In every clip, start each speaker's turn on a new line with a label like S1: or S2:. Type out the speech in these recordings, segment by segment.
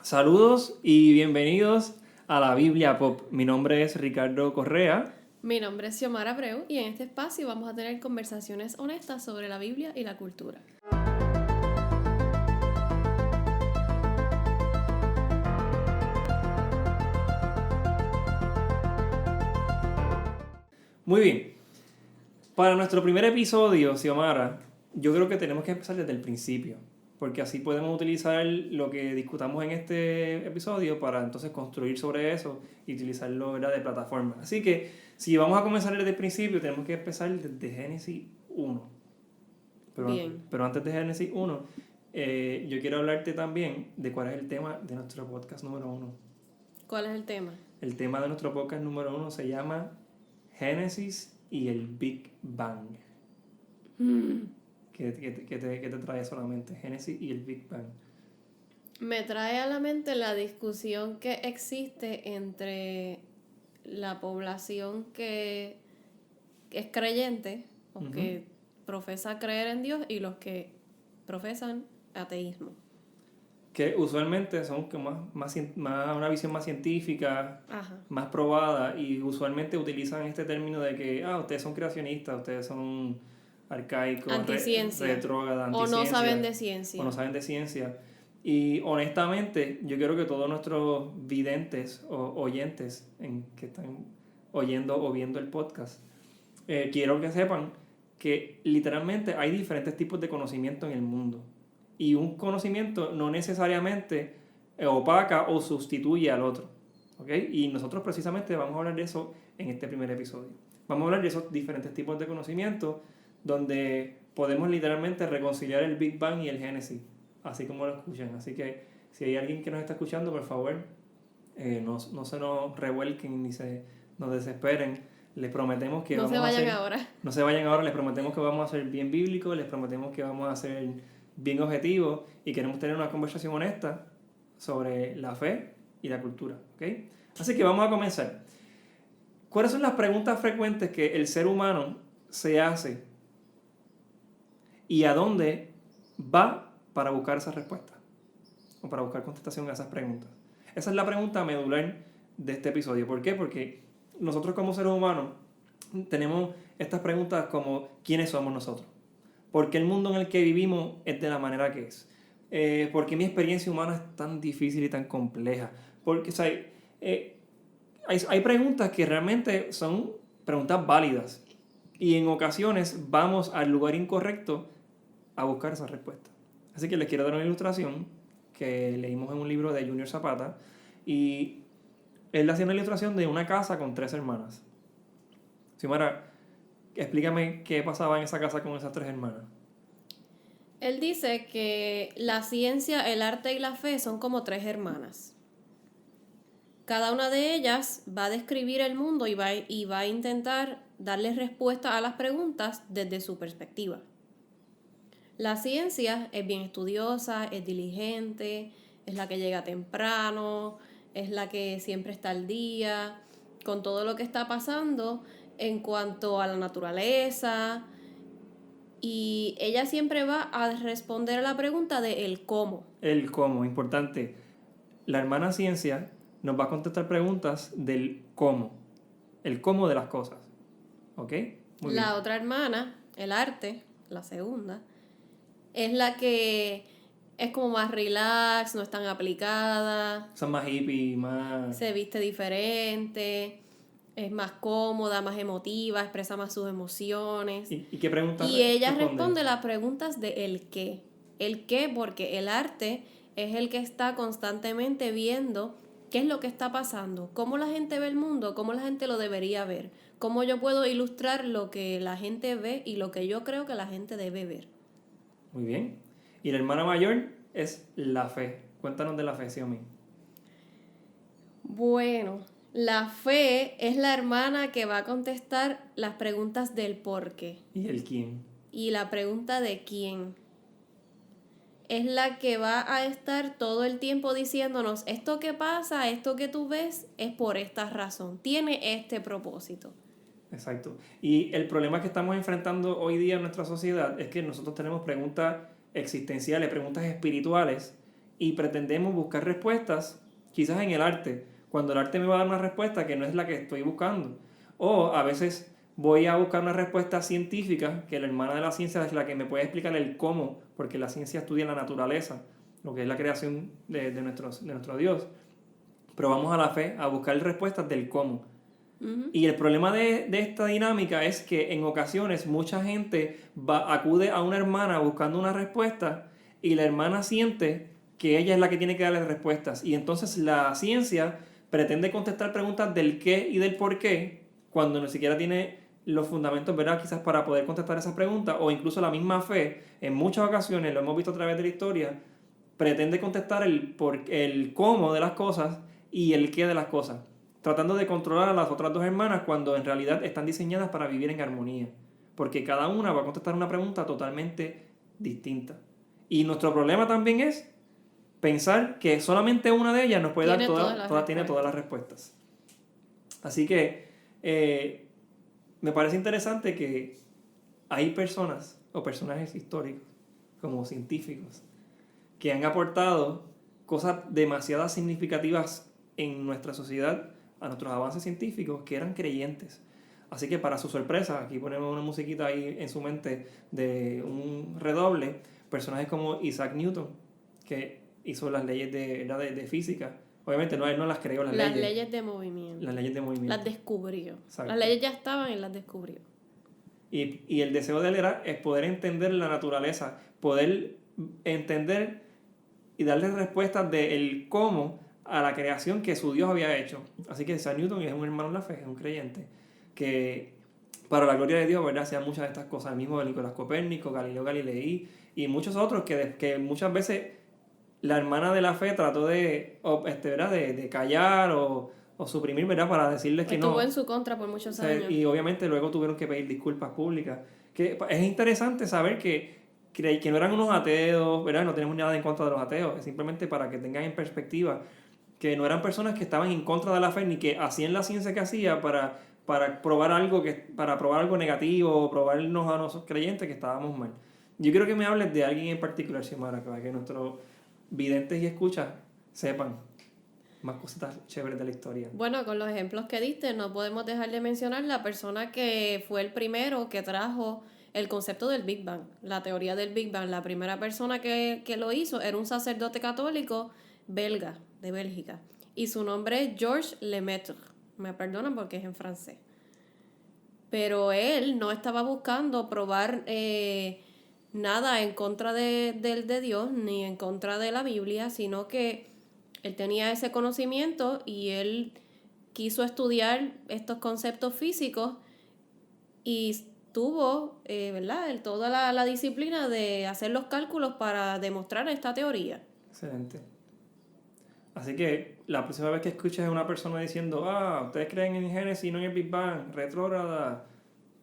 S1: Saludos y bienvenidos a la Biblia Pop. Mi nombre es Ricardo Correa.
S2: Mi nombre es Xiomara Abreu y en este espacio vamos a tener conversaciones honestas sobre la Biblia y la cultura.
S1: Muy bien. Para nuestro primer episodio, Xiomara, yo creo que tenemos que empezar desde el principio, porque así podemos utilizar lo que discutamos en este episodio para entonces construir sobre eso y utilizarlo, ¿verdad?, de plataforma. Así que si vamos a comenzar desde el principio, tenemos que empezar desde Génesis 1.
S2: Bien.
S1: Pero antes de Génesis 1, yo quiero hablarte también de cuál es el tema de nuestro podcast número 1.
S2: ¿Cuál es el tema?
S1: El tema de nuestro podcast número 1 se llama Génesis y el Big Bang. ¿Qué te trae solamente? Génesis y el Big Bang.
S2: Me trae a la mente la discusión que existe entre la población que es creyente o que profesa creer en Dios y los que profesan ateísmo.
S1: Que usualmente son más una visión más científica, más probada, y usualmente utilizan este término de que ustedes son creacionistas, ustedes son arcaicos, retrógradas,
S2: o no saben de ciencia.
S1: O no saben de ciencia. Y honestamente, yo quiero que todos nuestros videntes o oyentes que están oyendo o viendo el podcast, quiero que sepan que literalmente hay diferentes tipos de conocimiento en el mundo. Y un conocimiento no necesariamente opaca o sustituye al otro. ¿Okay? Y nosotros precisamente vamos a hablar de eso en este primer episodio. Vamos a hablar de esos diferentes tipos de conocimiento donde podemos literalmente reconciliar el Big Bang y el Génesis, así como lo escuchan. Así que si hay alguien que nos está escuchando, por favor, no se nos revuelquen ni nos desesperen. Les prometemos que
S2: no
S1: vamos
S2: se vayan
S1: a hacer...
S2: ahora.
S1: No se vayan ahora, les prometemos que vamos a ser bien bíblicos, les prometemos que vamos a ser bien objetivos y queremos tener una conversación honesta sobre la fe y la cultura. ¿Okay? Así que vamos a comenzar. ¿Cuáles son las preguntas frecuentes que el ser humano se hace y a dónde va para buscar esas respuestas o para buscar contestación a esas preguntas? Esa es la pregunta medular de este episodio. ¿Por qué? Porque nosotros como seres humanos tenemos estas preguntas como ¿quiénes somos nosotros? ¿Por qué el mundo en el que vivimos es de la manera que es? ¿Por qué mi experiencia humana es tan difícil y tan compleja? Porque hay preguntas que realmente son preguntas válidas y en ocasiones vamos al lugar incorrecto a buscar esa respuesta. Así que les quiero dar una ilustración que leímos en un libro de Junior Zapata, y él hacía una ilustración de una casa con 3 hermanas. Xiomara, explícame qué pasaba en esa casa con esas 3 hermanas.
S2: Él dice que la ciencia, el arte y la fe son como 3 hermanas. Cada una de ellas va a describir el mundo y va a intentar darle respuesta a las preguntas desde su perspectiva. La ciencia es bien estudiosa, es diligente, es la que llega temprano, es la que siempre está al día con todo lo que está pasando en cuanto a la naturaleza, y ella siempre va a responder a la pregunta de el cómo.
S1: El cómo, importante. La hermana ciencia nos va a contestar preguntas del cómo, el cómo de las cosas. ¿Ok? Muy bien.
S2: La otra hermana, el arte, la segunda, es la que es como más relax, no es tan aplicada.
S1: Son más hippie, más...
S2: Se viste diferente, es más cómoda, más emotiva, expresa más sus emociones.
S1: ¿Y qué preguntas
S2: Y ella responde las preguntas de el qué. El qué porque el arte es el que está constantemente viendo qué es lo que está pasando, cómo la gente ve el mundo, cómo la gente lo debería ver, cómo yo puedo ilustrar lo que la gente ve y lo que yo creo que la gente debe ver.
S1: Muy bien. Y la hermana mayor es la fe. Cuéntanos de la fe, Xiomi.
S2: Bueno, la fe es la hermana que va a contestar las preguntas del por qué.
S1: ¿Y el quién?
S2: Y la pregunta de quién. Es la que va a estar todo el tiempo diciéndonos, esto que pasa, esto que tú ves, es por esta razón, tiene este propósito.
S1: Exacto. Y el problema que estamos enfrentando hoy día en nuestra sociedad es que nosotros tenemos preguntas existenciales, preguntas espirituales, y pretendemos buscar respuestas, quizás en el arte, cuando el arte me va a dar una respuesta que no es la que estoy buscando. O a veces voy a buscar una respuesta científica, que la hermana de la ciencia es la que me puede explicar el cómo, porque la ciencia estudia la naturaleza, lo que es la creación de nuestro Dios. Pero vamos a la fe a buscar respuestas del cómo. Y el problema de esta dinámica es que en ocasiones mucha gente acude a una hermana buscando una respuesta y la hermana siente que ella es la que tiene que darle respuestas. Y entonces la ciencia pretende contestar preguntas del qué y del por qué cuando ni siquiera tiene los fundamentos, ¿verdad? Quizás para poder contestar esas preguntas, o incluso la misma fe, en muchas ocasiones, lo hemos visto a través de la historia, pretende contestar el cómo de las cosas y el qué de las cosas, tratando de controlar a las otras dos hermanas cuando en realidad están diseñadas para vivir en armonía, porque cada una va a contestar una pregunta totalmente distinta. Y nuestro problema también es pensar que solamente una de ellas nos puede dar todas las respuestas. Así que me parece interesante que hay personas o personajes históricos como científicos que han aportado cosas demasiado significativas en nuestra sociedad a nuestros avances científicos que eran creyentes. Así que para su sorpresa, aquí ponemos una musiquita ahí en su mente de un redoble, personajes como Isaac Newton, que hizo las leyes de física. Obviamente él no las creó, las leyes.
S2: Las leyes de movimiento.
S1: Las leyes de movimiento.
S2: Las descubrió.
S1: Exacto.
S2: Las leyes ya estaban y las descubrió.
S1: Y el deseo de él era poder entender la naturaleza, poder entender y darle respuestas del cómo a la creación que su Dios había hecho. Así que Isaac Newton es un hermano en la fe, es un creyente, que para la gloria de Dios, ¿verdad?, hacía muchas de estas cosas. El mismo de Nicolás Copérnico, Galileo Galilei y muchos otros que muchas veces la hermana de la fe trató de callar o suprimir, ¿verdad?, para decirles que no.
S2: Estuvo en su contra por muchos años.
S1: Y obviamente luego tuvieron que pedir disculpas públicas. Que es interesante saber que no eran unos ateos, ¿verdad? No tenemos nada en contra de los ateos, es simplemente para que tengan en perspectiva que no eran personas que estaban en contra de la fe ni que hacían la ciencia que hacía para probar algo negativo o probarnos a nosotros creyentes que estábamos mal. Yo quiero que me hables de alguien en particular, Xiomara, para que nuestros videntes y escuchas sepan más cositas chéveres de la historia.
S2: Bueno, con los ejemplos que diste, no podemos dejar de mencionar la persona que fue el primero que trajo el concepto del Big Bang, la teoría del Big Bang. La primera persona que lo hizo era un sacerdote católico belga, de Bélgica, y su nombre es Georges Lemaitre. Me perdonan porque es en francés. Pero él no estaba buscando probar nada en contra de Dios ni en contra de la Biblia, sino que él tenía ese conocimiento y él quiso estudiar estos conceptos físicos y tuvo, ¿verdad?, toda la disciplina de hacer los cálculos para demostrar esta teoría.
S1: Excelente. Así que la próxima vez que escuches a una persona diciendo, ustedes creen en Génesis y no en el Big Bang, retrógrada,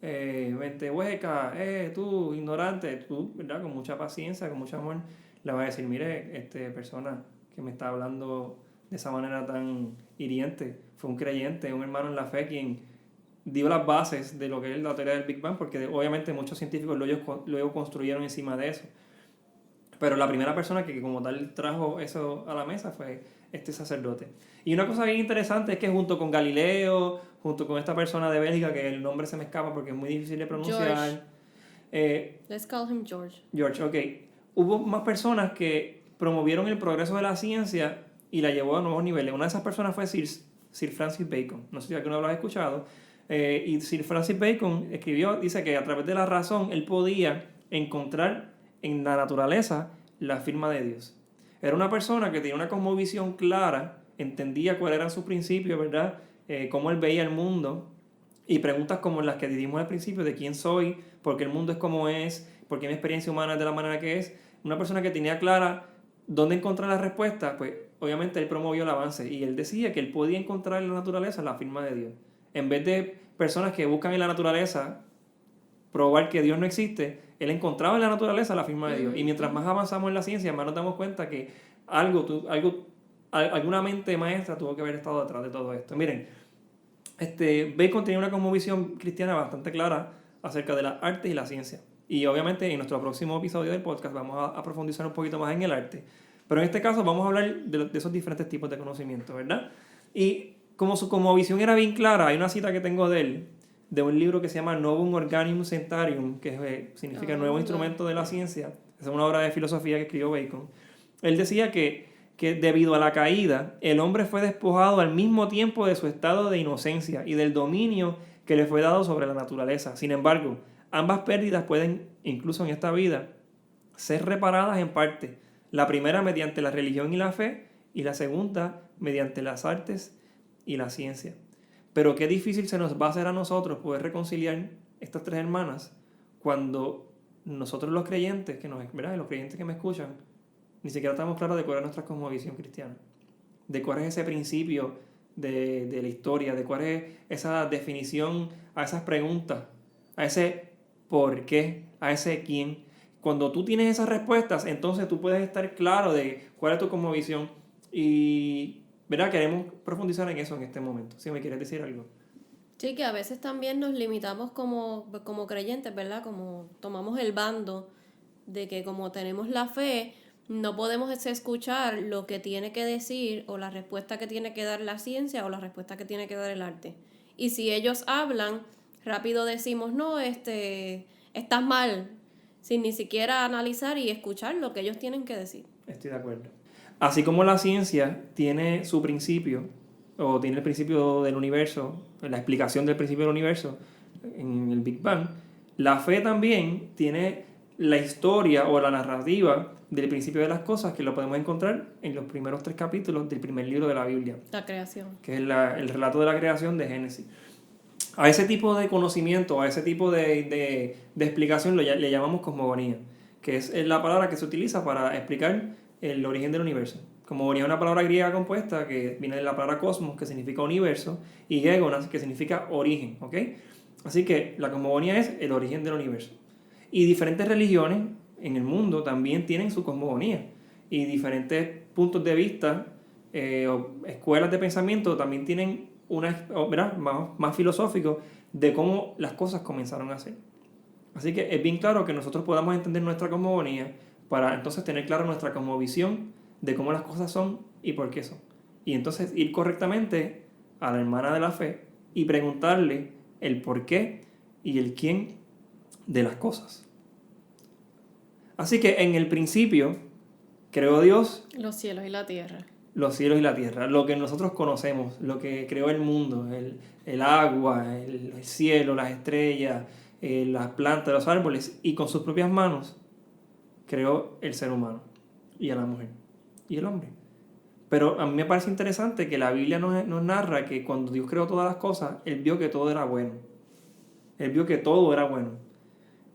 S1: mente hueca, tú, ignorante, tú, ¿verdad?, con mucha paciencia, con mucho amor, le vas a decir, mire, persona que me está hablando de esa manera tan hiriente, fue un creyente, un hermano en la fe quien dio las bases de lo que es la teoría del Big Bang, porque obviamente muchos científicos luego construyeron encima de eso. Pero la primera persona que como tal trajo eso a la mesa fue este sacerdote. Y una cosa bien interesante es que junto con Galileo, junto con esta persona de Bélgica, que el nombre se me escapa porque es muy difícil de pronunciar.
S2: Let's call him George.
S1: George, ok. Hubo más personas que promovieron el progreso de la ciencia y la llevó a nuevos niveles. Una de esas personas fue Sir Francis Bacon. No sé si alguno lo ha escuchado. Y Sir Francis Bacon dice que a través de la razón él podía encontrar en la naturaleza la firma de Dios. Era una persona que tenía una cosmovisión clara, entendía cuáles eran sus principios, ¿verdad? Cómo él veía el mundo, y preguntas como las que dijimos al principio de quién soy, por qué el mundo es como es, por qué mi experiencia humana es de la manera que es. Una persona que tenía clara dónde encontrar las respuestas, pues obviamente él promovió el avance y él decía que él podía encontrar en la naturaleza la firma de Dios. En vez de personas que buscan en la naturaleza probar que Dios no existe, él encontraba en la naturaleza la firma de Dios. Y mientras más avanzamos en la ciencia, más nos damos cuenta que alguna mente maestra tuvo que haber estado detrás de todo esto. Miren, Bacon tenía una cosmovisión cristiana bastante clara acerca de las artes y la ciencia. Y obviamente en nuestro próximo episodio del podcast vamos a profundizar un poquito más en el arte. Pero en este caso vamos a hablar de esos diferentes tipos de conocimiento, ¿verdad? Y como su visión era bien clara, hay una cita que tengo de él, de un libro que se llama Novum Organium Centarium, que significa Nuevo Instrumento de la Ciencia. Es una obra de filosofía que escribió Bacon. Él decía que debido a la caída, el hombre fue despojado al mismo tiempo de su estado de inocencia y del dominio que le fue dado sobre la naturaleza. Sin embargo, ambas pérdidas pueden, incluso en esta vida, ser reparadas en parte. La primera mediante la religión y la fe, y la segunda mediante las artes y la ciencia. Pero qué difícil se nos va a hacer a nosotros poder reconciliar estas tres hermanas cuando nosotros los creyentes, ¿verdad? Los creyentes que me escuchan, ni siquiera estamos claros de cuál es nuestra cosmovisión cristiana, de cuál es ese principio de la historia, de cuál es esa definición a esas preguntas, a ese por qué, a ese quién. Cuando tú tienes esas respuestas, entonces tú puedes estar claro de cuál es tu cosmovisión. Y, ¿verdad? Queremos profundizar en eso en este momento. Si me quieres decir algo.
S2: Sí, que a veces también nos limitamos como creyentes, ¿verdad? Como tomamos el bando de que como tenemos la fe, no podemos escuchar lo que tiene que decir o la respuesta que tiene que dar la ciencia o la respuesta que tiene que dar el arte. Y si ellos hablan, rápido decimos, no, estás mal, sin ni siquiera analizar y escuchar lo que ellos tienen que decir.
S1: Estoy de acuerdo. Así como la ciencia tiene su principio, o tiene el principio del universo, la explicación del principio del universo en el Big Bang, la fe también tiene la historia o la narrativa del principio de las cosas, que lo podemos encontrar en los primeros 3 capítulos del primer libro de la Biblia.
S2: La creación.
S1: Que es el relato de la creación de Génesis. A ese tipo de conocimiento, a ese tipo de explicación le llamamos cosmogonía, que es la palabra que se utiliza para explicar el origen del universo. Cosmogonía es una palabra griega compuesta que viene de la palabra cosmos, que significa universo, y geonas, que significa origen, ¿ok? Así que la cosmogonía es el origen del universo. Y diferentes religiones en el mundo también tienen su cosmogonía, y diferentes puntos de vista o escuelas de pensamiento también tienen ¿verdad? Más filosófico de cómo las cosas comenzaron a ser. Así que es bien claro que nosotros podamos entender nuestra cosmogonía para entonces tener claro nuestra cosmovisión de cómo las cosas son y por qué son. Y entonces ir correctamente a la hermana de la fe y preguntarle el por qué y el quién de las cosas. Así que en el principio creó Dios
S2: los cielos y la tierra.
S1: Los cielos y la tierra, lo que nosotros conocemos, lo que creó el mundo, el agua, el cielo, las estrellas, las plantas, los árboles, y con sus propias manos creó el ser humano y a la mujer y el hombre. Pero a mí me parece interesante que la Biblia nos narra que cuando Dios creó todas las cosas, Él vio que todo era bueno. Él vio que todo era bueno.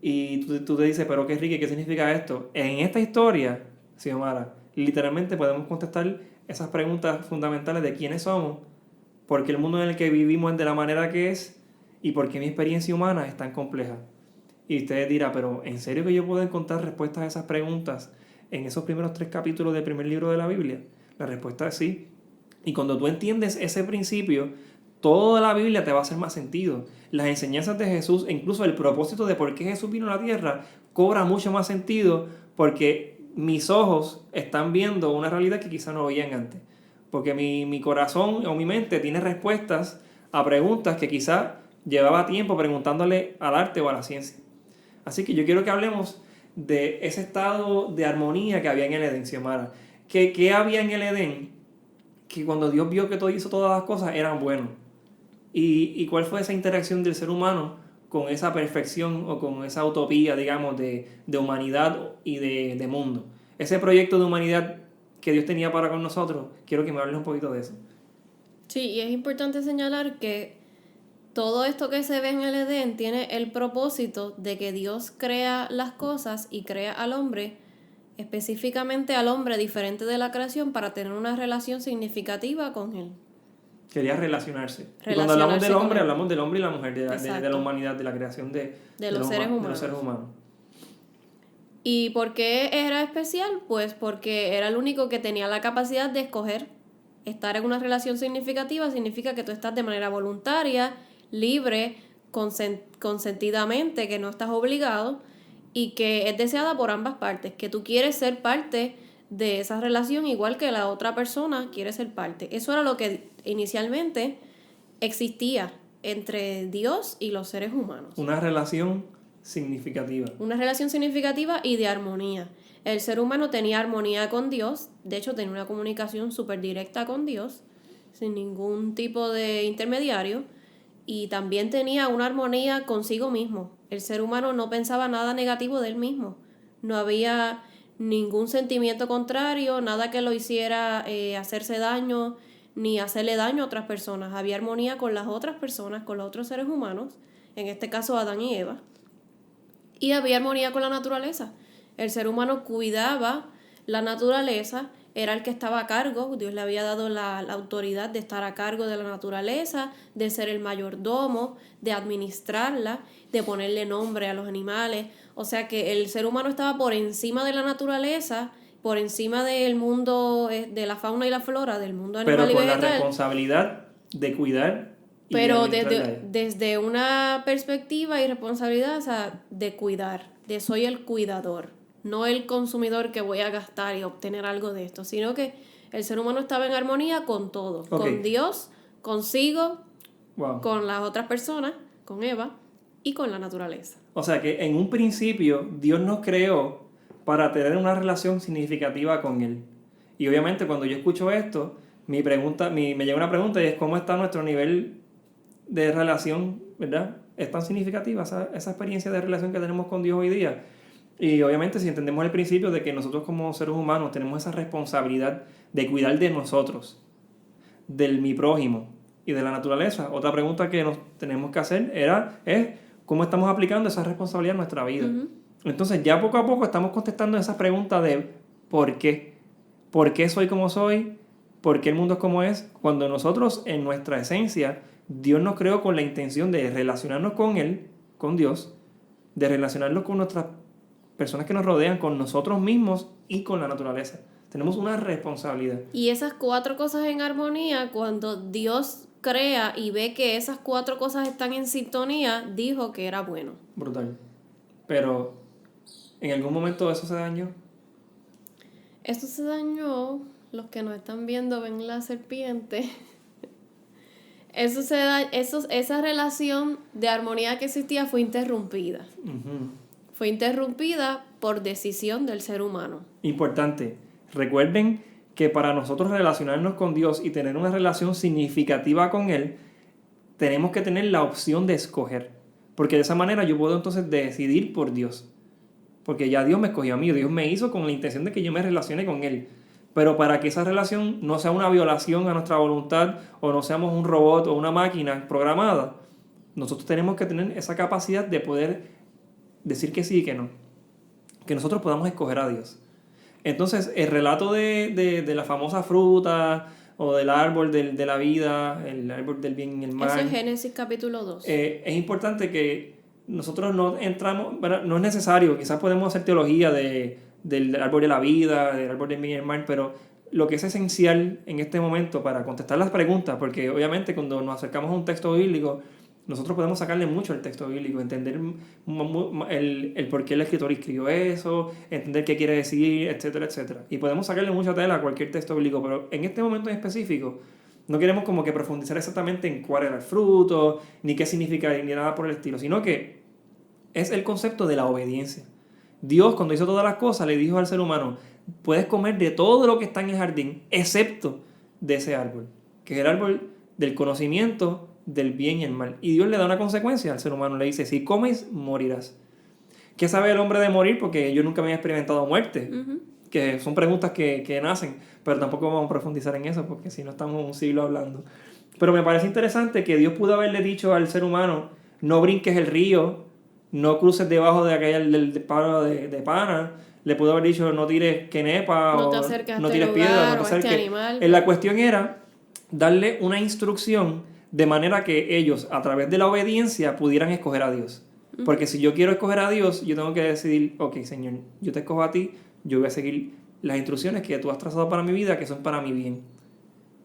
S1: Y tú te dices, pero qué rico, ¿qué significa esto? En esta historia, Xiomara, literalmente podemos contestar esas preguntas fundamentales de quiénes somos, por qué el mundo en el que vivimos es de la manera que es y por qué mi experiencia humana es tan compleja. Y usted dirá, pero ¿en serio que yo puedo encontrar respuestas a esas preguntas en esos primeros 3 capítulos del primer libro de la Biblia? La respuesta es sí. Y cuando tú entiendes ese principio, toda la Biblia te va a hacer más sentido. Las enseñanzas de Jesús, e incluso el propósito de por qué Jesús vino a la tierra, cobra mucho más sentido porque mis ojos están viendo una realidad que quizá no veían antes. Porque mi corazón o mi mente tiene respuestas a preguntas que quizá llevaba tiempo preguntándole al arte o a la ciencia. Así que yo quiero que hablemos de ese estado de armonía que había en el Edén, Xiomara. ¿Qué había en el Edén? Que cuando Dios vio que todo hizo todas las cosas eran buenos. ¿Y cuál fue esa interacción del ser humano con esa perfección o con esa utopía, digamos, de humanidad y de mundo? Ese proyecto de humanidad que Dios tenía para con nosotros, quiero que me hables un poquito de eso.
S2: Sí, y es importante señalar que todo esto que se ve en el Edén tiene el propósito de que Dios crea las cosas y crea al hombre, específicamente al hombre diferente de la creación, para tener una relación significativa con él.
S1: Quería relacionarse. Y cuando hablamos del hombre, hablamos del hombre y la mujer, de la humanidad, de la creación de
S2: los seres humanos. ¿Y por qué era especial? Pues porque era el único que tenía la capacidad de escoger. Estar en una relación significativa significa que tú estás de manera voluntaria, libre, consentidamente, que no estás obligado y que es deseada por ambas partes, que tú quieres ser parte de esa relación, igual que la otra persona quiere ser parte. Eso era lo que inicialmente existía entre Dios y los seres humanos.
S1: Una relación significativa.
S2: Una relación significativa y de armonía. El ser humano tenía armonía con Dios, de hecho tenía una comunicación súper directa con Dios, sin ningún tipo de intermediario, y también tenía una armonía consigo mismo. El ser humano no pensaba nada negativo de él mismo, no había ningún sentimiento contrario, nada que lo hiciera hacerse daño, ni hacerle daño a otras personas. Había armonía con las otras personas, con los otros seres humanos, en este caso Adán y Eva, y había armonía con la naturaleza. El ser humano cuidaba la naturaleza, era el que estaba a cargo, Dios le había dado la autoridad de estar a cargo de la naturaleza, de ser el mayordomo, de administrarla, de ponerle nombre a los animales. O sea que el ser humano estaba por encima de la naturaleza, por encima del mundo, de la fauna y la flora, del mundo animal y
S1: Pero con
S2: vegetal.
S1: la responsabilidad de cuidar y
S2: Pero
S1: de administrarla.
S2: desde una perspectiva y responsabilidad, o sea, de cuidar, de soy el cuidador, no el consumidor que voy a gastar y obtener algo de esto, sino que el ser humano estaba en armonía con todo, con Dios, consigo, con las otras personas, con Eva y con la naturaleza.
S1: O sea que en un principio Dios nos creó para tener una relación significativa con Él. Y obviamente cuando yo escucho esto, me llega una pregunta y es ¿cómo está nuestro nivel de relación, verdad? ¿Es tan significativa esa experiencia de relación que tenemos con Dios hoy día? Y obviamente si entendemos el principio de que nosotros como seres humanos tenemos esa responsabilidad de cuidar de nosotros, del mi prójimo y de la naturaleza, otra pregunta que nos tenemos que hacer es ¿cómo estamos aplicando esa responsabilidad en nuestra vida?
S2: Uh-huh.
S1: Entonces ya poco a poco estamos contestando esas preguntas de ¿por qué? ¿Por qué soy como soy? ¿Por qué el mundo es como es? Cuando nosotros en nuestra esencia Dios nos creó con la intención de relacionarnos con Él, con Dios, de relacionarnos con nuestras personas que nos rodean, con nosotros mismos y con la naturaleza. Tenemos una responsabilidad.
S2: Y esas 4 cosas en armonía, cuando Dios crea y ve que esas 4 cosas están en sintonía, dijo que era bueno.
S1: Brutal. Pero, ¿en algún momento eso se dañó?
S2: Esto se dañó, los que nos están viendo ven la serpiente. Esa relación de armonía que existía fue interrumpida.
S1: Uh-huh.
S2: Fue interrumpida por decisión del ser humano.
S1: Importante. Recuerden que para nosotros relacionarnos con Dios y tener una relación significativa con Él, tenemos que tener la opción de escoger. Porque de esa manera yo puedo entonces decidir por Dios. Porque ya Dios me escogió a mí, Dios me hizo con la intención de que yo me relacione con Él. Pero para que esa relación no sea una violación a nuestra voluntad o no seamos un robot o una máquina programada, nosotros tenemos que tener esa capacidad de poder decir que sí y que no. Que nosotros podamos escoger a Dios. Entonces, el relato de la famosa fruta o del árbol de la vida, el árbol del bien y el mal.
S2: Eso es Génesis capítulo 2.
S1: Es importante que nosotros no entramos, ¿verdad? No es necesario, quizás podemos hacer teología del árbol de la vida, del árbol del bien y el mal, pero lo que es esencial en este momento para contestar las preguntas, porque obviamente cuando nos acercamos a un texto bíblico, nosotros podemos sacarle mucho al texto bíblico, entender el por qué el escritor escribió eso, entender qué quiere decir, etcétera, etcétera. Y podemos sacarle mucha tela a cualquier texto bíblico, pero en este momento en específico no queremos como que profundizar exactamente en cuál era el fruto, ni qué significa, ni nada por el estilo, sino que es el concepto de la obediencia. Dios, cuando hizo todas las cosas, le dijo al ser humano, puedes comer de todo lo que está en el jardín, excepto de ese árbol, que es el árbol del conocimiento del bien y el mal. Y Dios le da una consecuencia al ser humano, le dice, si comes, morirás. ¿Qué sabe el hombre de morir? Porque yo nunca me he experimentado muerte. Uh-huh. Que son preguntas que nacen, pero tampoco vamos a profundizar en eso, porque si no estamos un siglo hablando. Pero me parece interesante que Dios pudo haberle dicho al ser humano, no brinques el río, no cruces debajo de aquella del palo de pana, le pudo haber dicho, no tires quenepa,
S2: no
S1: o
S2: te acerques
S1: no
S2: a
S1: tires
S2: este
S1: piedra,
S2: lugar,
S1: no te acerques.
S2: Este animal.
S1: La cuestión era darle una instrucción de manera que ellos, a través de la obediencia, pudieran escoger a Dios. Uh-huh. Porque si yo quiero escoger a Dios, yo tengo que decidir, ok, Señor, yo te escojo a ti, yo voy a seguir las instrucciones que tú has trazado para mi vida, que son para mi bien.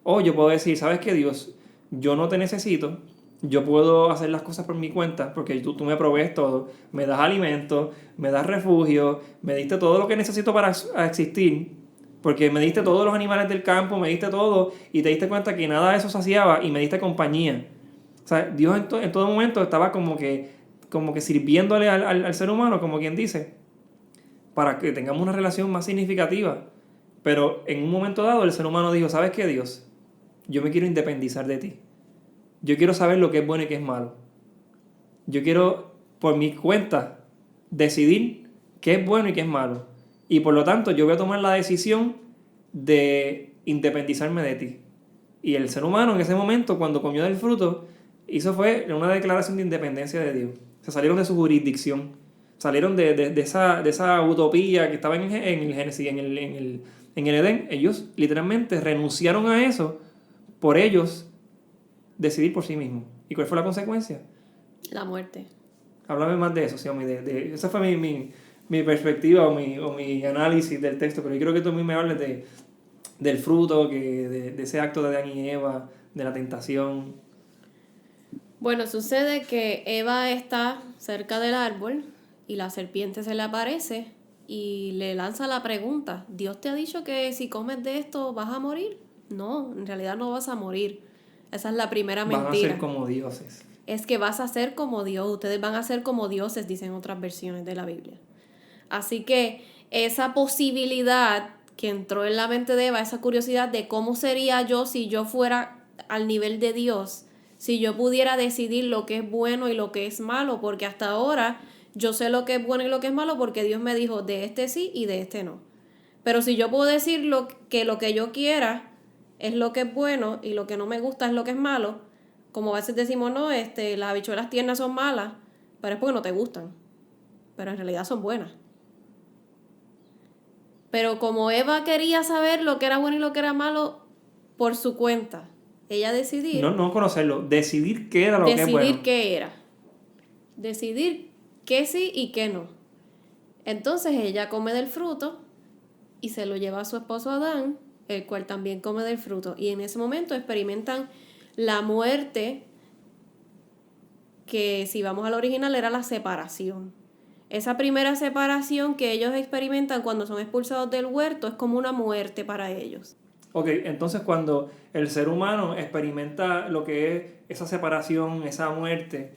S1: O yo puedo decir, ¿sabes qué, Dios? Yo no te necesito, yo puedo hacer las cosas por mi cuenta, porque tú me provees todo, me das alimento, me das refugio, me diste todo lo que necesito para existir, Porque me diste todos los animales del campo, me diste todo, y te diste cuenta que nada de eso saciaba, y me diste compañía. O sea, Dios en todo momento estaba como que sirviéndole al ser humano, como quien dice, para que tengamos una relación más significativa. Pero en un momento dado el ser humano dijo, ¿sabes qué, Dios? Yo me quiero independizar de ti. Yo quiero saber lo que es bueno y qué es malo. Yo quiero, por mi cuenta, decidir qué es bueno y qué es malo. Y por lo tanto, yo voy a tomar la decisión de independizarme de ti. Y el ser humano en ese momento, cuando comió del fruto, fue una declaración de independencia de Dios. Se salieron de su jurisdicción. Salieron de esa utopía que estaba en el Génesis, en el Edén. Ellos literalmente renunciaron a eso por ellos decidir por sí mismos. ¿Y cuál fue la consecuencia?
S2: La muerte.
S1: Háblame más de eso, Xiaomi. Esa fue mi perspectiva o mi análisis del texto. Pero yo creo que tú a mí me hables del fruto, de ese acto de Adán y Eva, de la tentación.
S2: Bueno, sucede que Eva está cerca del árbol y la serpiente se le aparece y le lanza la pregunta, ¿Dios te ha dicho que si comes de esto vas a morir? No, en realidad no vas a morir. Esa es la primera mentira.
S1: Van a ser como dioses.
S2: Es que vas a ser como Dios, ustedes van a ser como dioses, dicen otras versiones de la Biblia. Así que esa posibilidad que entró en la mente de Eva, esa curiosidad de cómo sería yo si yo fuera al nivel de Dios, si yo pudiera decidir lo que es bueno y lo que es malo, porque hasta ahora yo sé lo que es bueno y lo que es malo porque Dios me dijo de este sí y de este no. Pero si yo puedo decir lo que yo quiera es lo que es bueno y lo que no me gusta es lo que es malo, como a veces decimos, no, las habichuelas tiernas son malas, pero es porque no te gustan, pero en realidad son buenas. Pero como Eva quería saber lo que era bueno y lo que era malo por su cuenta, ella decidió...
S1: No conocerlo, decidir qué era lo que es bueno.
S2: Decidir qué era. Decidir qué sí y qué no. Entonces ella come del fruto y se lo lleva a su esposo Adán, el cual también come del fruto. Y en ese momento experimentan la muerte, que si vamos al original era la separación. Esa primera separación que ellos experimentan cuando son expulsados del huerto es como una muerte para ellos.
S1: Ok, entonces cuando el ser humano experimenta lo que es esa separación, esa muerte,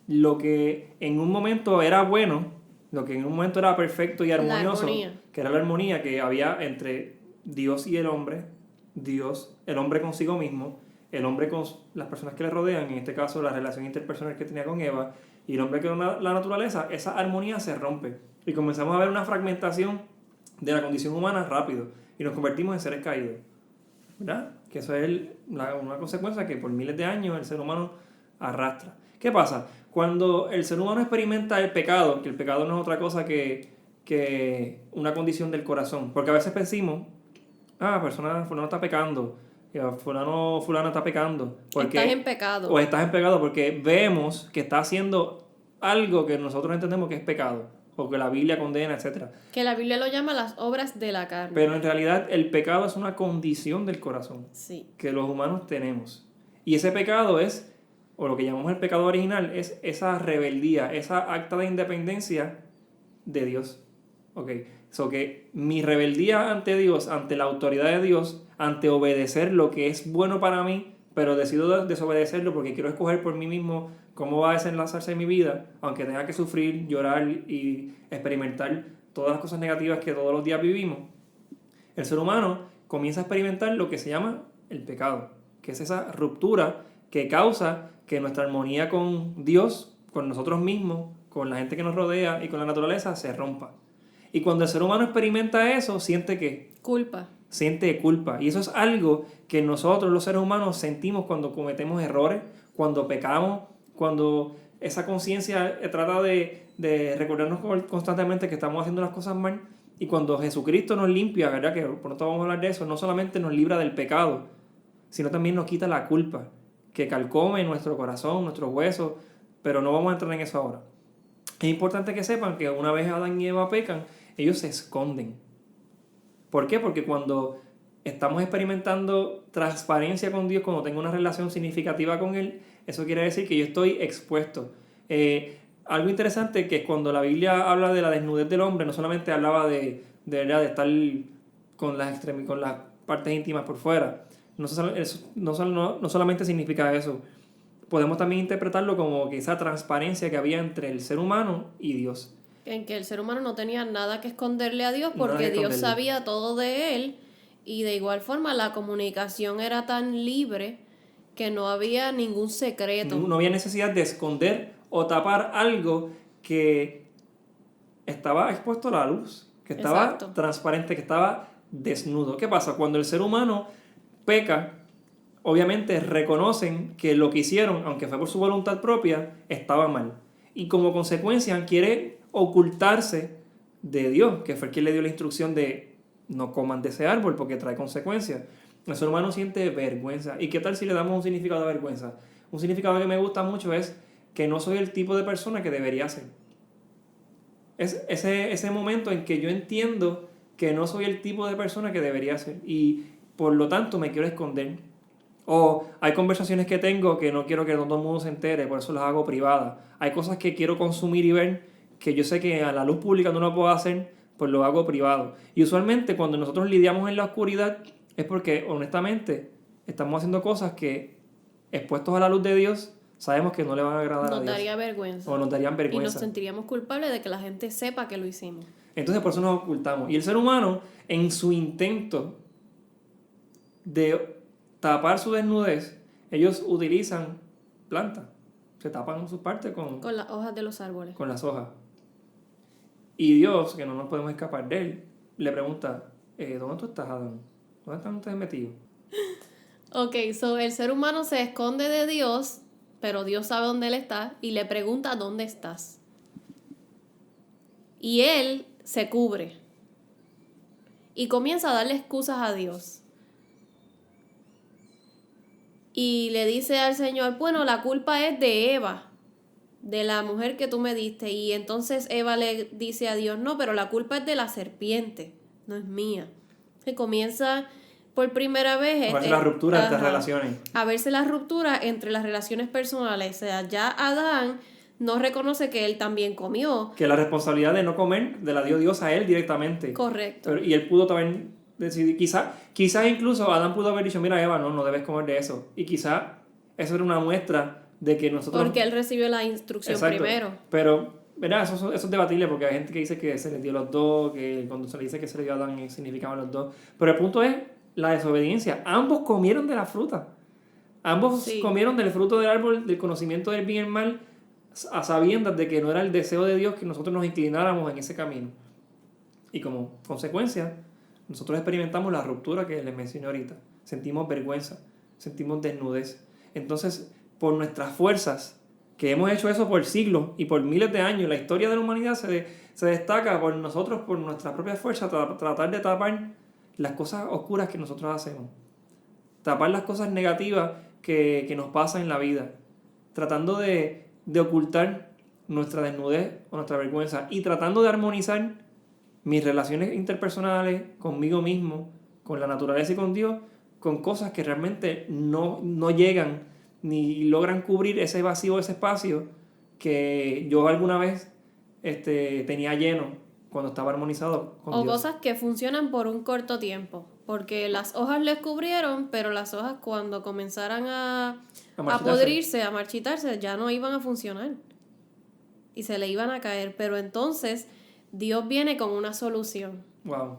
S1: lo que en un momento era bueno, lo que en un momento era perfecto y armonioso, que era la armonía que había entre Dios y el hombre, Dios, el hombre consigo mismo, el hombre con las personas que le rodean, en este caso la relación interpersonal que tenía con Eva, y el hombre con la naturaleza, esa armonía se rompe. Y comenzamos a ver una fragmentación de la condición humana rápido, y nos convertimos en seres caídos. ¿Verdad? Que eso es una consecuencia que por miles de años el ser humano arrastra. ¿Qué pasa? Cuando el ser humano experimenta el pecado, que el pecado no es otra cosa que una condición del corazón, porque a veces pensamos, fulano está pecando, fulana está pecando. Porque,
S2: estás en pecado.
S1: O estás en pecado porque vemos que está haciendo algo que nosotros entendemos que es pecado, o que la Biblia condena, etc.
S2: Que la Biblia lo llama las obras de la carne.
S1: Pero en realidad el pecado es una condición del corazón,
S2: sí,
S1: que los humanos tenemos. Y ese pecado es, o lo que llamamos el pecado original, es esa rebeldía, esa acta de independencia de Dios. Ok, so que mi rebeldía ante Dios, ante la autoridad de Dios, ante obedecer lo que es bueno para mí, pero decido desobedecerlo porque quiero escoger por mí mismo cómo va a desenlazarse mi vida, aunque tenga que sufrir, llorar y experimentar todas las cosas negativas que todos los días vivimos. El ser humano comienza a experimentar lo que se llama el pecado, que es esa ruptura que causa que nuestra armonía con Dios, con nosotros mismos, con la gente que nos rodea y con la naturaleza se rompa. Y cuando el ser humano experimenta eso, siente ¿qué?
S2: Culpa.
S1: Siente culpa. Y eso es algo que nosotros los seres humanos sentimos cuando cometemos errores, cuando pecamos, cuando esa conciencia trata de recordarnos constantemente que estamos haciendo las cosas mal. Y cuando Jesucristo nos limpia, ¿verdad? Que pronto vamos a hablar de eso, no solamente nos libra del pecado, sino también nos quita la culpa que calcome nuestro corazón, nuestros huesos, pero no vamos a entrar en eso ahora. Es importante que sepan que una vez Adán y Eva pecan, ellos se esconden. ¿Por qué? Porque cuando estamos experimentando transparencia con Dios, cuando tengo una relación significativa con Él, eso quiere decir que yo estoy expuesto. Algo interesante que cuando la Biblia habla de la desnudez del hombre, no solamente hablaba de estar con las partes íntimas por fuera. No solamente significa eso. Podemos también interpretarlo como que esa transparencia que había entre el ser humano y Dios.
S2: En que el ser humano no tenía nada que esconderle a Dios porque Dios sabía todo de él, y de igual forma la comunicación era tan libre que no había ningún secreto.
S1: No había necesidad de esconder o tapar algo que estaba expuesto a la luz, que estaba transparente, que estaba desnudo. ¿Qué pasa? Cuando el ser humano peca, obviamente reconocen que lo que hicieron, aunque fue por su voluntad propia, estaba mal. Y como consecuencia quiere ocultarse de Dios, que fue quien le dio la instrucción de no coman de ese árbol porque trae consecuencias. El ser humano siente vergüenza. ¿Y qué tal si le damos un significado de vergüenza? Un significado que me gusta mucho es que no soy el tipo de persona que debería ser. Es ese momento en que yo entiendo que no soy el tipo de persona que debería ser y por lo tanto me quiero esconder. O hay conversaciones que tengo que no quiero que todo el mundo se entere, por eso las hago privadas. Hay cosas que quiero consumir y ver que yo sé que a la luz pública no lo puedo hacer, pues lo hago privado. Y usualmente cuando nosotros lidiamos en la oscuridad es porque honestamente estamos haciendo cosas que expuestos a la luz de Dios sabemos que no le van a agradar a Dios.
S2: Nos daría vergüenza.
S1: O nos darían vergüenza.
S2: Y nos sentiríamos culpables de que la gente sepa que lo hicimos.
S1: Entonces por eso nos ocultamos. Y el ser humano, en su intento de tapar su desnudez, ellos utilizan plantas. Se tapan sus partes con
S2: las hojas de los árboles.
S1: Con las hojas. Y Dios, que no nos podemos escapar de él, le pregunta, ¿dónde tú estás, Adán? ¿Dónde están ustedes metidos?
S2: Ok, so el ser humano se esconde de Dios, pero Dios sabe dónde él está y le pregunta ¿dónde estás? Y él se cubre y comienza a darle excusas a Dios. Y le dice al Señor, bueno, la culpa es de Eva, de la mujer que tú me diste. Y entonces Eva le dice a Dios, no, pero la culpa es de la serpiente, no es mía. Y comienza por primera vez...
S1: A verse la ruptura entre relaciones.
S2: A verse la ruptura entre las relaciones personales. O sea, ya Adán no reconoce que él también comió.
S1: Que la responsabilidad de no comer la dio Dios a él directamente.
S2: Correcto.
S1: Y él pudo también decidir, quizás incluso Adán pudo haber dicho, mira Eva, no debes comer de eso. Y quizás eso era una muestra de que nosotros...
S2: Porque él recibió la instrucción primero.
S1: Pero, ¿verdad? Eso es debatible porque hay gente que dice que se les dio los dos, que cuando se le dice que se le dio a Adán significaban los dos. Pero el punto es la desobediencia. Ambos comieron de la fruta. Ambos comieron del fruto del árbol del conocimiento del bien y el mal a sabiendas de que no era el deseo de Dios que nosotros nos inclináramos en ese camino. Y como consecuencia, nosotros experimentamos la ruptura que les mencioné ahorita. Sentimos vergüenza, sentimos desnudez. Entonces, por nuestras fuerzas, que hemos hecho eso por siglos y por miles de años, la historia de la humanidad se destaca por nosotros, por nuestra propia fuerza, tratar de tapar las cosas oscuras que nosotros hacemos. Tapar las cosas negativas que nos pasan en la vida. Tratando de ocultar nuestra desnudez o nuestra vergüenza. Y tratando de armonizar mis relaciones interpersonales conmigo mismo, con la naturaleza y con Dios, con cosas que realmente no llegan ni logran cubrir ese vacío, ese espacio que yo alguna vez tenía lleno cuando estaba armonizado con Dios.
S2: O cosas que funcionan por un corto tiempo, porque las hojas les cubrieron, pero las hojas cuando comenzaran a podrirse, a marchitarse, ya no iban a funcionar y se le iban a caer. Pero entonces Dios viene con una solución.
S1: Wow.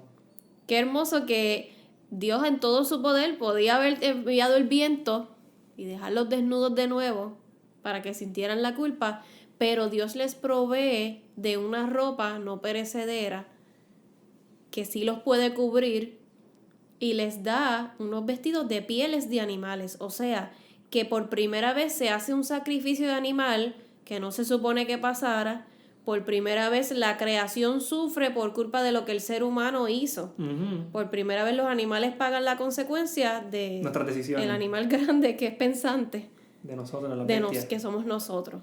S2: Qué hermoso que Dios en todo su poder podía haber enviado el viento y dejarlos desnudos de nuevo para que sintieran la culpa, pero Dios les provee de una ropa no perecedera que sí los puede cubrir y les da unos vestidos de pieles de animales. O sea, que por primera vez se hace un sacrificio de animal que no se supone que pasara. Por primera vez la creación sufre por culpa de lo que el ser humano hizo. Uh-huh. Por primera vez los animales pagan la consecuencia de
S1: nuestras decisiones.
S2: El animal grande que es pensante.
S1: De nosotros,
S2: que somos nosotros.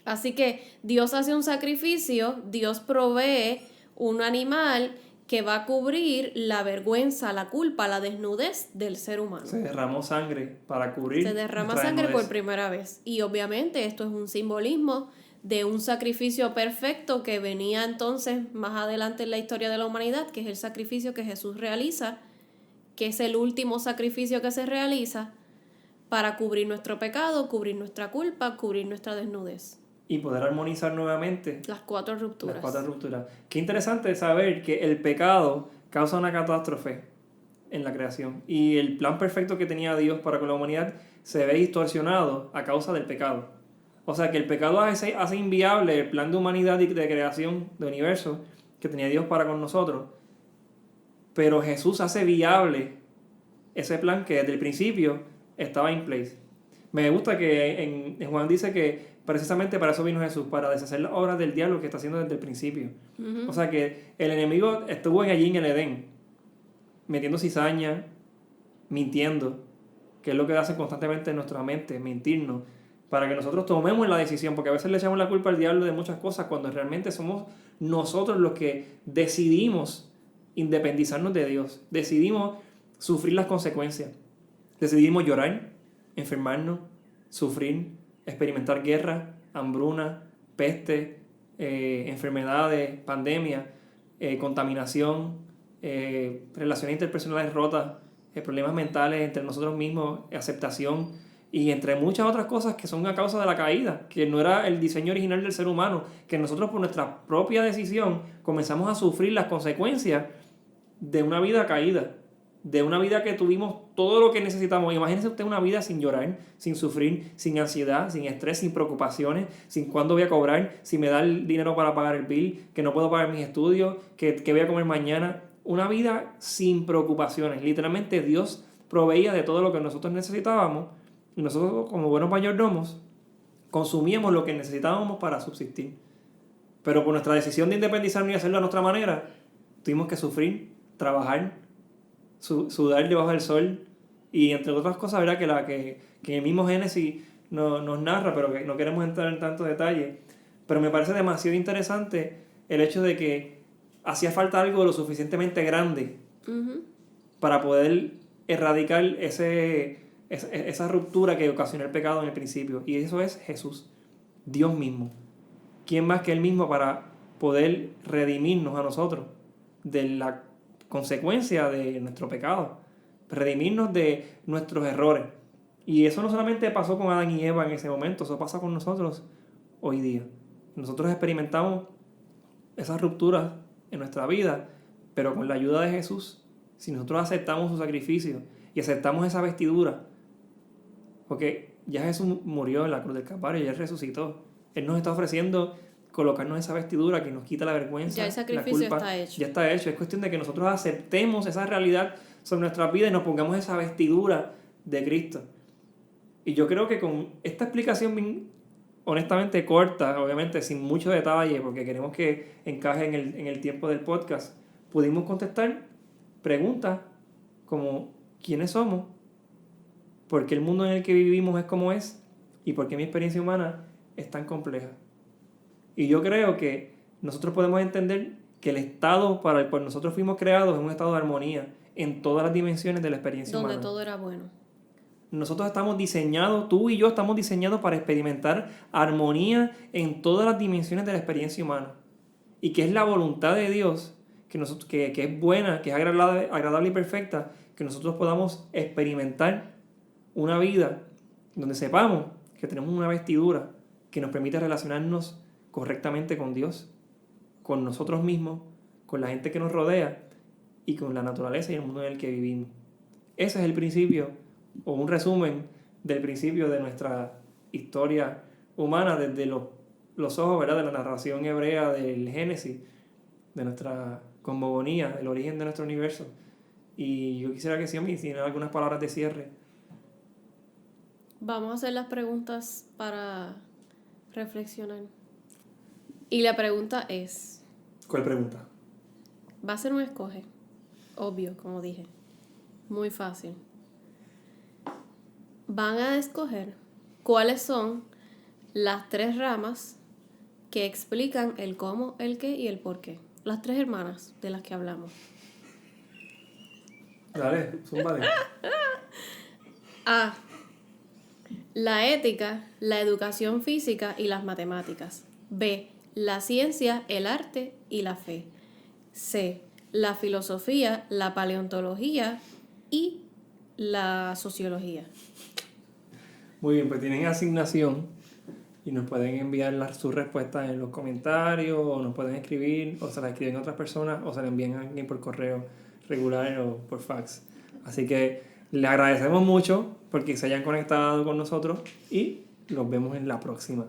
S2: Así que Dios hace un sacrificio, Dios provee un animal que va a cubrir la vergüenza, la culpa, la desnudez del ser humano.
S1: Se derramó sangre para cubrir.
S2: Se derrama sangre por primera vez. Y obviamente esto es un simbolismo de un sacrificio perfecto que venía entonces más adelante en la historia de la humanidad, que es el sacrificio que Jesús realiza, que es el último sacrificio que se realiza para cubrir nuestro pecado, cubrir nuestra culpa, cubrir nuestra desnudez.
S1: Y poder armonizar nuevamente
S2: Las 4 rupturas.
S1: las 4 rupturas. Qué interesante saber que el pecado causa una catástrofe en la creación. Y el plan perfecto que tenía Dios para con la humanidad se ve distorsionado a causa del pecado. O sea que el pecado hace inviable el plan de humanidad y de creación de universo que tenía Dios para con nosotros. Pero Jesús hace viable ese plan que desde el principio estaba in place. Me gusta que en Juan dice que precisamente para eso vino Jesús, para deshacer las obras del diablo que está haciendo desde el principio.
S2: Uh-huh.
S1: O sea que el enemigo estuvo allí en el Edén, metiendo cizaña, mintiendo, que es lo que hace constantemente en nuestra mente, mentirnos, para que nosotros tomemos la decisión, porque a veces le echamos la culpa al diablo de muchas cosas, cuando realmente somos nosotros los que decidimos independizarnos de Dios, decidimos sufrir las consecuencias, decidimos llorar, enfermarnos, sufrir, experimentar guerra, hambruna, peste, enfermedades, pandemia, contaminación, relaciones interpersonales rotas, problemas mentales entre nosotros mismos, aceptación y entre muchas otras cosas que son a causa de la caída, que no era el diseño original del ser humano, que nosotros por nuestra propia decisión comenzamos a sufrir las consecuencias de una vida caída, de una vida que tuvimos todo lo que necesitamos. Imagínese usted una vida sin llorar, sin sufrir, sin ansiedad, sin estrés, sin preocupaciones, sin cuándo voy a cobrar, si me da el dinero para pagar el bill, que no puedo pagar mis estudios, que voy a comer mañana. Una vida sin preocupaciones. Literalmente Dios proveía de todo lo que nosotros necesitábamos y nosotros como buenos mayordomos consumíamos lo que necesitábamos para subsistir. Pero por nuestra decisión de independizarnos y hacerlo a nuestra manera, tuvimos que sufrir, trabajar, sudar debajo del sol y entre otras cosas, ¿verdad? Que el mismo Génesis nos narra, pero que no queremos entrar en tantos detalles. Pero me parece demasiado interesante el hecho de que hacía falta algo lo suficientemente grande
S2: Uh-huh.
S1: para poder erradicar esa ruptura que ocasionó el pecado en el principio. Y eso es Jesús, Dios mismo. ¿Quién más que Él mismo para poder redimirnos a nosotros de la consecuencia de nuestro pecado? Redimirnos de nuestros errores. Y eso no solamente pasó con Adán y Eva en ese momento, eso pasa con nosotros hoy día. Nosotros experimentamos esas rupturas en nuestra vida, pero con la ayuda de Jesús, si nosotros aceptamos su sacrificio y aceptamos esa vestidura, porque ya Jesús murió en la cruz del Calvario y Él resucitó. Él nos está ofreciendo colocarnos esa vestidura que nos quita la vergüenza,
S2: ya el sacrificio
S1: la culpa.
S2: está hecho.
S1: Ya está hecho. Es cuestión de que nosotros aceptemos esa realidad sobre nuestra vida y nos pongamos esa vestidura de Cristo. Y yo creo que con esta explicación honestamente corta, obviamente sin mucho detalle, porque queremos que encaje en el tiempo del podcast, pudimos contestar preguntas como ¿quiénes somos? ¿Por qué el mundo en el que vivimos es como es? ¿Y por qué mi experiencia humana es tan compleja? Y yo creo que nosotros podemos entender que el estado para el cual nosotros fuimos creados es un estado de armonía en todas las dimensiones de la experiencia humana.
S2: Donde todo era bueno.
S1: Nosotros estamos diseñados, tú y yo estamos diseñados para experimentar armonía en todas las dimensiones de la experiencia humana. Y que es la voluntad de Dios, que es buena, que es agradable y perfecta, que nosotros podamos experimentar una vida donde sepamos que tenemos una vestidura que nos permite relacionarnos correctamente con Dios, con nosotros mismos, con la gente que nos rodea y con la naturaleza y el mundo en el que vivimos. Ese es el principio, o un resumen del principio de nuestra historia humana desde los ojos, ¿verdad?, de la narración hebrea del Génesis, de nuestra cosmogonía, el origen de nuestro universo. Y yo quisiera que si tienen algunas palabras de cierre.
S2: Vamos a hacer las preguntas para reflexionar. Y la pregunta es...
S1: ¿Cuál pregunta?
S2: Va a ser un escoge. Obvio, como dije. Muy fácil. Van a escoger cuáles son las 3 ramas que explican el cómo, el qué y el por qué. Las 3 hermanas de las que hablamos.
S1: Dale, zúmbale.
S2: A. La ética, la educación física y las matemáticas. B, la ciencia, el arte y la fe. C, la filosofía, la paleontología y la sociología.
S1: Muy bien, pues tienen asignación y nos pueden enviar sus respuestas en los comentarios, o nos pueden escribir, o se las escriben a otras personas, o se las envían a alguien por correo regular o por fax. Así que les agradecemos mucho porque se hayan conectado con nosotros y los vemos en la próxima.